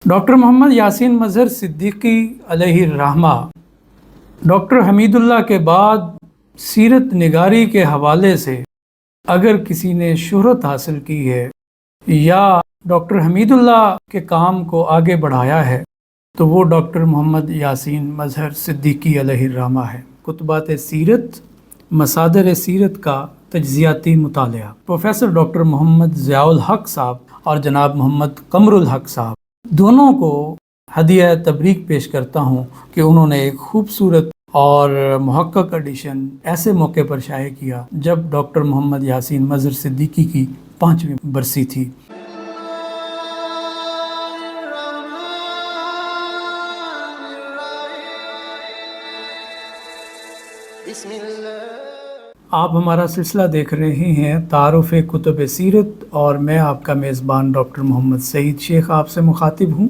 Doctor محمد یاسین مظہر صدیقی علیہ الرحمہ doctor حمیداللہ کے بعد سیرت نگاری کے حوالے سے اگر کسی نے شہرت حاصل کی ہے یا ڈاکٹر حمیداللہ کے کام کو آگے بڑھایا ہے تو وہ ڈاکٹر محمد یاسین مظہر صدیقی علیہ الرحمہ ہے۔ کتبات سیرت، مصادر سیرت کا تجزیاتی مطالعہ، پروفیسر ڈاکٹر محمد ضیاء الحق صاحب اور جناب محمد قمر الحق صاحب دونوں کو ہدیہ تبریک پیش کرتا ہوں کہ انہوں نے ایک خوبصورت اور محقق ایڈیشن ایسے موقع پر شائع کیا جب ڈاکٹر محمد یاسین مظہر صدیقی کی 5ویں برسی تھی۔ آپ ہمارا سلسلہ دیکھ رہے ہیں تعارف کتب سیرت اور میں آپ کا میزبان ڈاکٹر محمد سعید شیخ آپ سے مخاطب ہوں۔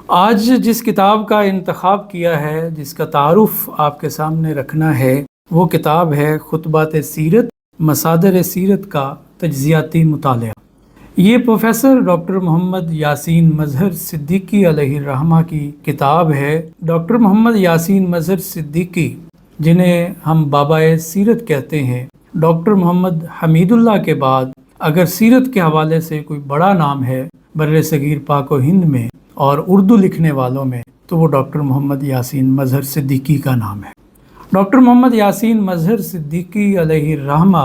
آج جس کتاب کا انتخاب کیا ہے، جس کا تعارف آپ کے سامنے رکھنا ہے، وہ کتاب ہے خطبات سیرت، مصادر سیرت کا تجزیاتی مطالعہ۔ یہ پروفیسر ڈاکٹر محمد یاسین مظہر صدیقی علیہ الرحمہ کی کتاب ہے۔ ڈاکٹر محمد یاسین مظہر صدیقی، جنہیں ہم بابا سیرت کہتے ہیں، ڈاکٹر محمد حمیداللہ کے بعد اگر سیرت کے حوالے سے کوئی بڑا نام ہے بر صغیر پاک و ہند میں اور اردو لکھنے والوں میں، تو وہ ڈاکٹر محمد یاسین مظہر صدیقی کا نام ہے۔ ڈاکٹر محمد یاسین مظہر صدیقی علیہ الرحمہ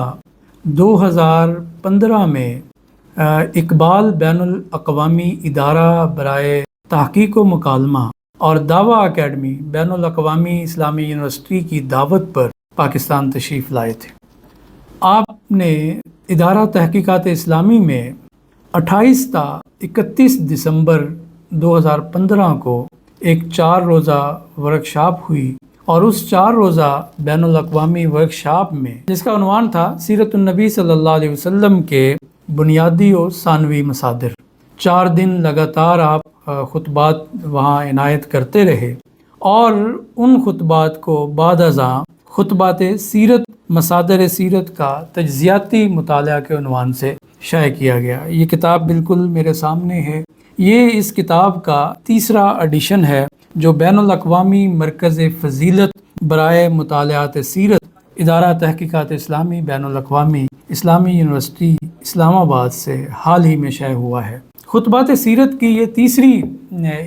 2015 میں اقبال بین الاقوامی ادارہ برائے تحقیق و مکالمہ اور دعویٰ اکیڈمی بین الاقوامی اسلامی یونیورسٹی کی دعوت پر پاکستان تشریف لائے تھے۔ آپ نے ادارہ تحقیقات اسلامی میں 28 تا 31 دسمبر 2015 کو ایک 4 روزہ ورکشاپ ہوئی، اور اس 4 روزہ بین الاقوامی ورکشاپ میں، جس کا عنوان تھا سیرت النبی صلی اللہ علیہ وسلم کے بنیادی و ثانوی مصادر، 4 دن لگاتار آپ خطبات وہاں عنایت کرتے رہے، اور ان خطبات کو بعد ازاں خطبات سیرت، مصادر سیرت کا تجزیاتی مطالعہ کے عنوان سے شائع کیا گیا۔ یہ کتاب بالکل میرے سامنے ہے۔ یہ اس کتاب کا تیسرا ایڈیشن ہے جو بین الاقوامی مرکز فضیلت برائے مطالعات سیرت، ادارہ تحقیقات اسلامی بین الاقوامی اسلامی یونیورسٹی اسلام آباد سے حال ہی میں شائع ہوا ہے۔ خطبات سیرت کی یہ تیسری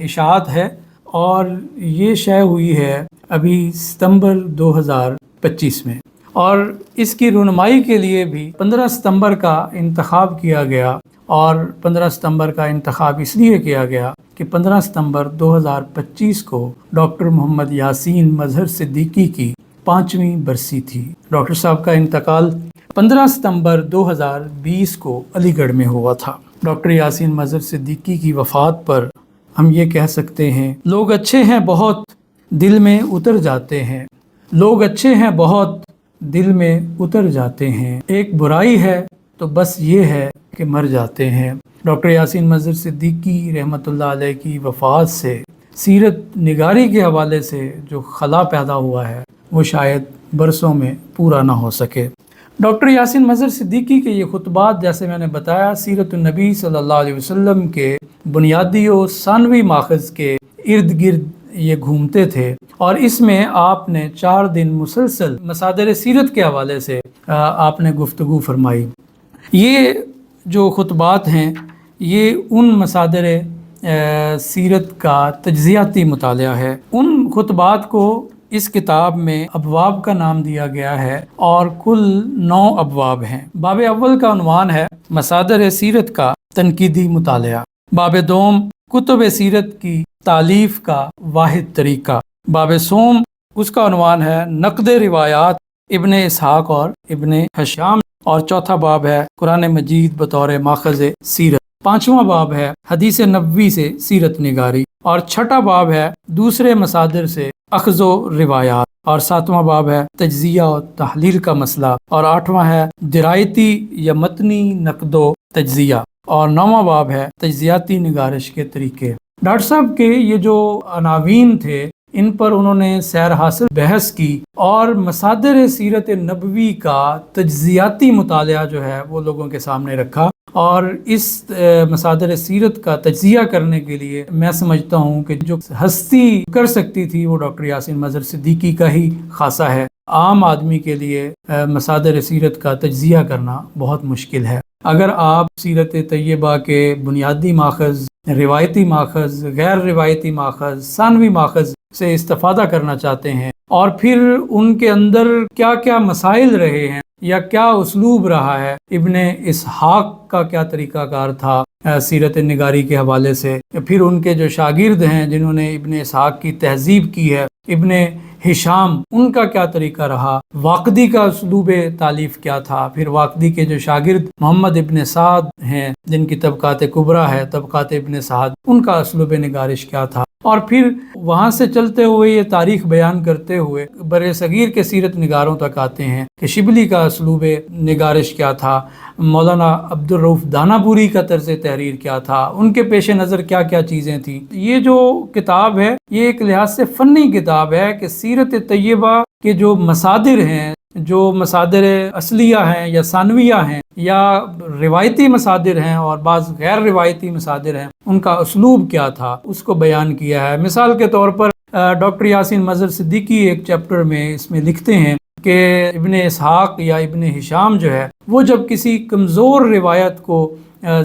اشاعت ہے، اور یہ شائع ہوئی ہے ابھی ستمبر 2025 میں، اور اس کی رونمائی کے لیے بھی 15 ستمبر کا انتخاب کیا گیا، اور 15 ستمبر کا انتخاب اس لیے کیا گیا کہ 15 ستمبر 2025 کو ڈاکٹر محمد یاسین مظہر صدیقی کی 5ویں برسی تھی۔ ڈاکٹر صاحب کا انتقال 15 ستمبر 2020 کو علی گڑھ میں ہوا تھا۔ ڈاکٹر یاسین مظہر صدیقی کی وفات پر ہم یہ کہہ سکتے ہیں، لوگ اچھے ہیں بہت، دل میں اتر جاتے ہیں، لوگ اچھے ہیں بہت، دل میں اتر جاتے ہیں، ایک برائی ہے تو بس یہ ہے کہ مر جاتے ہیں۔ ڈاکٹر یاسین مظہر صدیقی رحمۃ اللہ علیہ کی وفات سے سیرت نگاری کے حوالے سے جو خلا پیدا ہوا ہے وہ شاید برسوں میں پورا نہ ہو سکے۔ ڈاکٹر یاسین مظہر صدیقی کے یہ خطبات، جیسے میں نے بتایا، سیرت النبی صلی اللہ علیہ وسلم کے بنیادی و ثانوی ماخذ کے ارد گرد یہ گھومتے تھے، اور اس میں آپ نے 4 دن مسلسل مصادر سیرت کے حوالے سے آپ نے گفتگو فرمائی۔ یہ جو خطبات ہیں، یہ ان مصادر سیرت کا تجزیاتی مطالعہ ہے۔ ان خطبات کو اس کتاب میں ابواب کا نام دیا گیا ہے، اور کل 9 ابواب ہیں۔ باب اول کا عنوان ہے مصادر سیرت کا تنقیدی مطالعہ، باب دوم کتب سیرت کی تالیف کا واحد طریقہ، باب سوم اس کا عنوان ہے نقد روایات ابن اسحاق اور ابن حشام، اور چوتھا باب ہے قرآن مجید بطور ماخذ سیرت، 5واں باب ہے حدیث نبوی سے سیرت نگاری، اور 6واں باب ہے دوسرے مصادر سے اخذ و روایات، اور 7واں باب ہے تجزیہ و تحلیل کا مسئلہ، اور 8واں ہے درایتی یا متنی نقد و تجزیہ، اور 9واں باب ہے تجزیاتی نگارش کے طریقے۔ ڈاکٹر صاحب کے یہ جو عناوین تھے، ان پر انہوں نے سیر حاصل بحث کی، اور مصادر سیرت نبوی کا تجزیاتی مطالعہ جو ہے وہ لوگوں کے سامنے رکھا، اور اس مصادر سیرت کا تجزیہ کرنے کے لیے میں سمجھتا ہوں کہ جو ہستی کر سکتی تھی وہ ڈاکٹر یاسین مظہر صدیقی کا ہی خاصہ ہے. عام آدمی کے لیے مصادر سیرت کا تجزیہ کرنا بہت مشکل ہے. اگر آپ سیرت طیبہ کے بنیادی ماخذ، روایتی ماخذ، غیر روایتی ماخذ، ثانوی ماخذ سے استفادہ کرنا چاہتے ہیں اور پھر ان کے اندر کیا کیا مسائل رہے ہیں یا کیا اسلوب رہا ہے، ابن اسحاق کا کیا طریقہ کار تھا سیرت نگاری کے حوالے سے، پھر ان کے جو شاگرد ہیں جنہوں نے ابن اسحاق کی تہذیب کی ہے، ابن ہشام، ان کا کیا طریقہ رہا، واقدی کا اسلوب تالیف کیا تھا، پھر واقدی کے جو شاگرد محمد ابن سعد ہیں جن کی طبقات کبریٰ ہے، طبقات ابن سعد، ان کا اسلوب نگارش کیا تھا، اور پھر وہاں سے چلتے ہوئے یہ تاریخ بیان کرتے ہوئے بر صغیر کے سیرت نگاروں تک آتے ہیں کہ شبلی کا اسلوب نگارش کیا تھا، مولانا عبدالرؤف داناپوری کا طرز تحریر کیا تھا، ان کے پیش نظر کیا کیا چیزیں تھیں. یہ جو کتاب ہے یہ ایک لحاظ سے فنی کتاب ہے کہ سیرت طیبہ کے جو مصادر ہیں، جو مصادر اصلیہ ہیں یا ثانویہ ہیں یا روایتی مصادر ہیں اور بعض غیر روایتی مصادر ہیں، ان کا اسلوب کیا تھا اس کو بیان کیا ہے. مثال کے طور پر ڈاکٹر یاسین مظہر صدیقی ایک چیپٹر میں اس میں لکھتے ہیں کہ ابن اسحاق یا ابن ہشام جو ہے وہ جب کسی کمزور روایت کو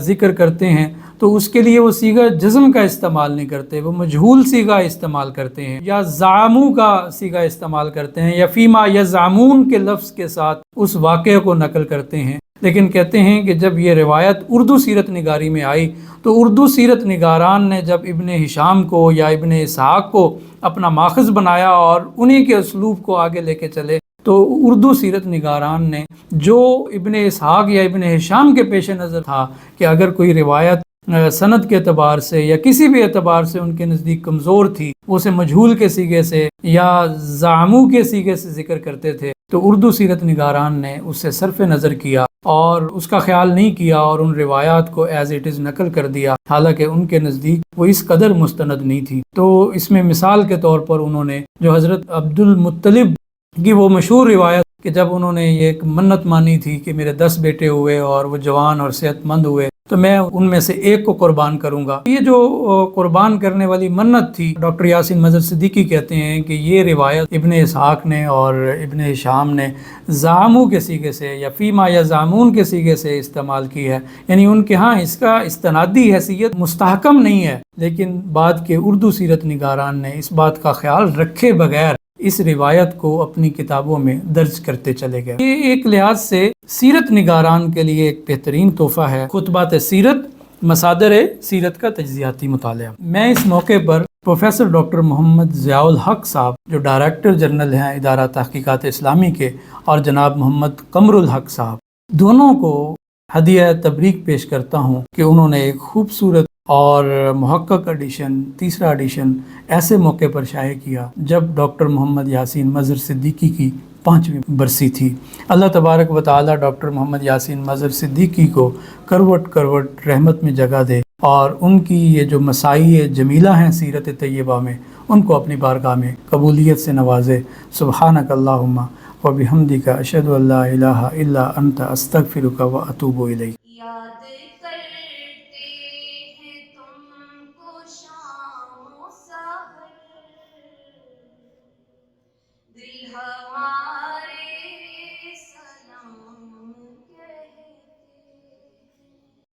ذکر کرتے ہیں تو اس کے لیے وہ صیغہ جزم کا استعمال نہیں کرتے، وہ مجہول صیغہ استعمال کرتے ہیں یا زعمو کا صیغہ استعمال کرتے ہیں یا فیما یزعمون کے لفظ کے ساتھ اس واقعے کو نقل کرتے ہیں. لیکن کہتے ہیں کہ جب یہ روایت اردو سیرت نگاری میں آئی تو اردو سیرت نگاران نے جب ابن ہشام کو یا ابن اسحاق کو اپنا ماخذ بنایا اور انہی کے اسلوب کو آگے لے کے چلے تو اردو سیرت نگاران نے جو ابن اسحاق یا ابن ہشام کے پیش نظر تھا کہ اگر کوئی روایت سند کے اعتبار سے یا کسی بھی اعتبار سے ان کے نزدیک کمزور تھی، وہ اسے مجہول کے صیغے سے یا زعمو کے صیغے سے ذکر کرتے تھے، تو اردو سیرت نگاران نے اس سے صرف نظر کیا اور اس کا خیال نہیں کیا اور ان روایات کو ایز اٹ از نقل کر دیا، حالانکہ ان کے نزدیک وہ اس قدر مستند نہیں تھی. تو اس میں مثال کے طور پر انہوں نے جو حضرت عبد المطلب کی وہ مشہور روایت کہ جب انہوں نے یہ ایک منت مانی تھی کہ میرے 10 بیٹے ہوئے اور وہ جوان اور صحت مند ہوئے تو میں ان میں سے ایک کو قربان کروں گا. یہ جو قربان کرنے والی منت تھی، ڈاکٹر یاسین مظہر صدیقی کہتے ہیں کہ یہ روایت ابن اسحاق نے اور ابن ہشام نے زعمو کے صیغے سے یا فیما یا زعمون کے صیغے سے استعمال کی ہے، یعنی ان کے ہاں اس کا استنادی حیثیت مستحکم نہیں ہے، لیکن بعد کے اردو سیرت نگاران نے اس بات کا خیال رکھے بغیر اس روایت کو اپنی کتابوں میں درج کرتے چلے گئے. یہ ایک لحاظ سے سیرت نگاران کے لیے ایک بہترین تحفہ ہے خطبات سیرت، مصادر سیرت کا تجزیاتی مطالعہ. میں اس موقع پر پروفیسر ڈاکٹر محمد ضیاء الحق صاحب جو ڈائریکٹر جنرل ہیں ادارہ تحقیقات اسلامی کے، اور جناب محمد قمر الحق صاحب، دونوں کو ہدیہ تبریک پیش کرتا ہوں کہ انہوں نے ایک خوبصورت اور محقق ایڈیشن، تیسرا ایڈیشن ایسے موقع پر شائع کیا جب ڈاکٹر محمد یاسین مظہر صدیقی کی 5ویں برسی تھی. اللہ تبارک و تعالی ڈاکٹر محمد یاسین مظہر صدیقی کو کروٹ کروٹ رحمت میں جگہ دے اور ان کی یہ جو مسائی جمیلہ ہیں سیرت طیبہ میں، ان کو اپنی بارگاہ میں قبولیت سے نوازے. سبحانک اللہم و بحمدک اشہد ان لا الہ الا انت استغفرک و اتوب الیک.